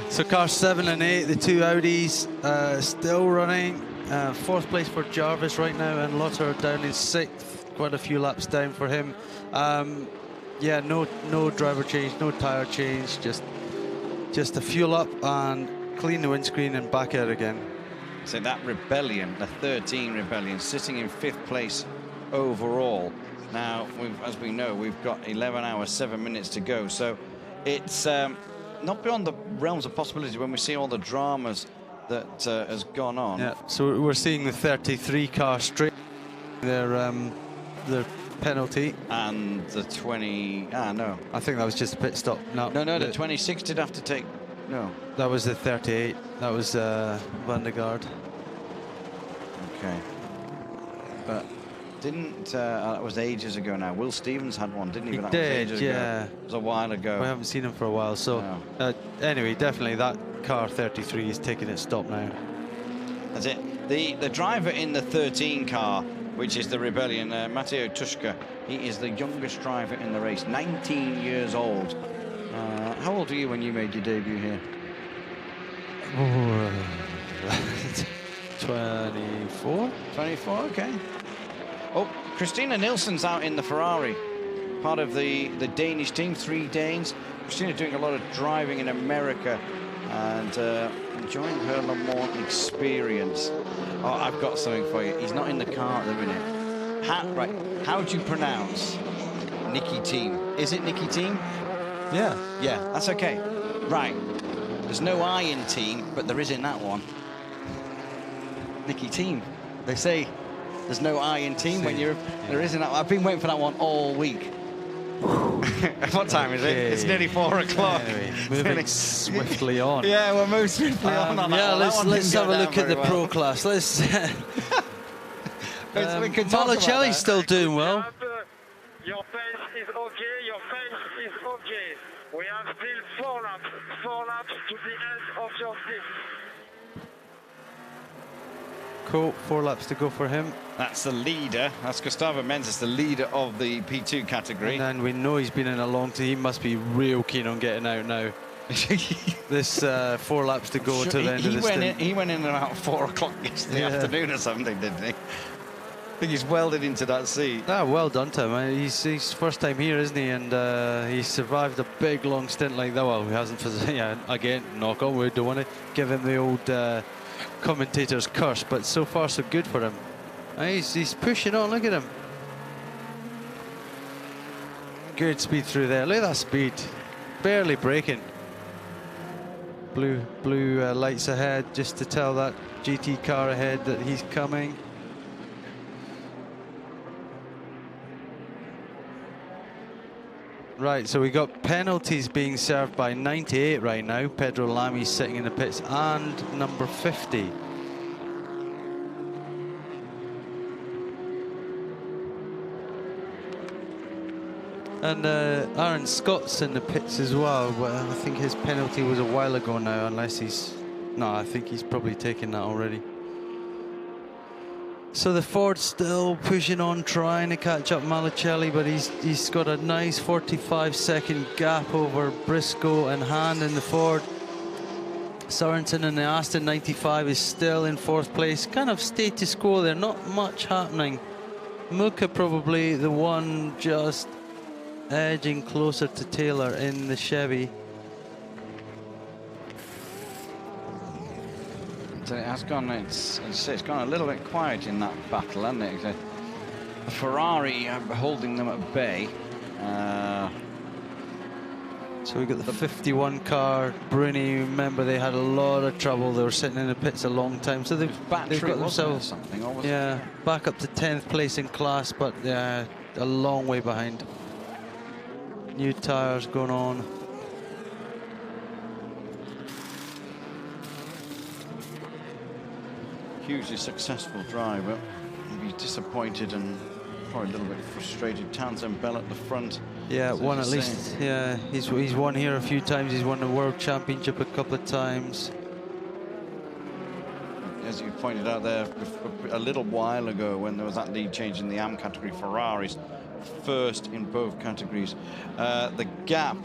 So cars 7 and 8, the two Audis still running. 4th place for Jarvis right now, and Lotter down in 6th. Quite a few laps down for him. Yeah, no driver change, no tyre change. Just a fuel up and clean the windscreen and back out again. So that Rebellion, the 13 Rebellion, sitting in 5th place overall. Now, as we know, we've got 11 hours, 7 minutes to go. So it's not beyond the realms of possibility when we see all the dramas that has gone on. Yeah, so we're seeing the 33 car straight their penalty. And the 20, no. I think that was just a pit stop. No, the 26 did have to take, no. That was the 38. That was Van der Gaard. Okay. But didn't, that was ages ago now. Will Stevens had one, didn't he? He That did, was ages yeah. ago. It was a while ago. We haven't seen him for a while, so anyway, definitely that car 33 is taking its stop now. That's it. The driver in the 13 car, which is the Rebellion, Matteo Tushka, he is the youngest driver in the race, 19 years old. How old were you when you made your debut here? 24? 24, okay. Oh, Christina Nilsson's out in the Ferrari, part of the Danish team, 3 Danes. Christina doing a lot of driving in America and enjoying her Le Mans experience. Oh, I've got something for you. He's not in the car at the minute. How do you pronounce Nicky Team? Is it Nicky Team? Yeah. Yeah, that's okay. Right. There's no I in team, but there is in that one. Nicky Team. They say there's no I in team when there is in that one. I've been waiting for that one all week. What time is it? It's nearly 4 o'clock. Anyway, moving swiftly on. Yeah, we're moving swiftly on. Yeah, let's have a look at the pro class. Let's. Malicelli's still doing well. Your pace is okay. Your pace is okay. We have still 4 laps to the end of your stint. Cool, 4 laps to go for him. That's the leader. That's Gustavo Mendes, the leader of the P2 category. And then we know he's been in a long time. He must be real keen on getting out now. This 4 laps to go to the end of the stint. He went in about 4 o'clock yesterday afternoon or something, didn't he? I think he's welded into that seat. Well done to him. He's first time here, isn't he? And he survived a big long stint like that. Well, he hasn't. Again, knock on wood. Don't want to give him the old commentator's curse, but so far so good for him. He's pushing on. Look at him. Good speed through there. Look at that speed. Barely braking. Blue lights ahead, just to tell that GT car ahead that he's coming. Right, so we got penalties being served by 98 right now. Pedro Lamy sitting in the pits, and number 50. And Aaron Scott's in the pits as well. Well, I think his penalty was a while ago now, unless he's... No, I think he's probably taken that already. So the Ford's still pushing on, trying to catch up Malicelli, but he's got a nice 45-second gap over Briscoe and Hand in the Ford. Sorensen in the Aston 95 is still in 4th place. Kind of status quo there, not much happening. Muka probably the one just edging closer to Taylor in the Chevy. So it has gone. It's gone a little bit quiet in that battle, hasn't it? The Ferrari holding them at bay. So we got the 51 car. Bruni, remember they had a lot of trouble. They were sitting in the pits a long time. So they've got themselves, yeah, back up to 10th place in class, but yeah, a long way behind. New tyres going on. Hugely successful driver. He'll be disappointed and probably a little bit frustrated. Townsend Bell at the front. Yeah, won at least. Yeah, he's won here a few times. He's won the World Championship a couple of times. As you pointed out there a little while ago, when there was that lead change in the AM category, Ferrari's first in both categories. The gap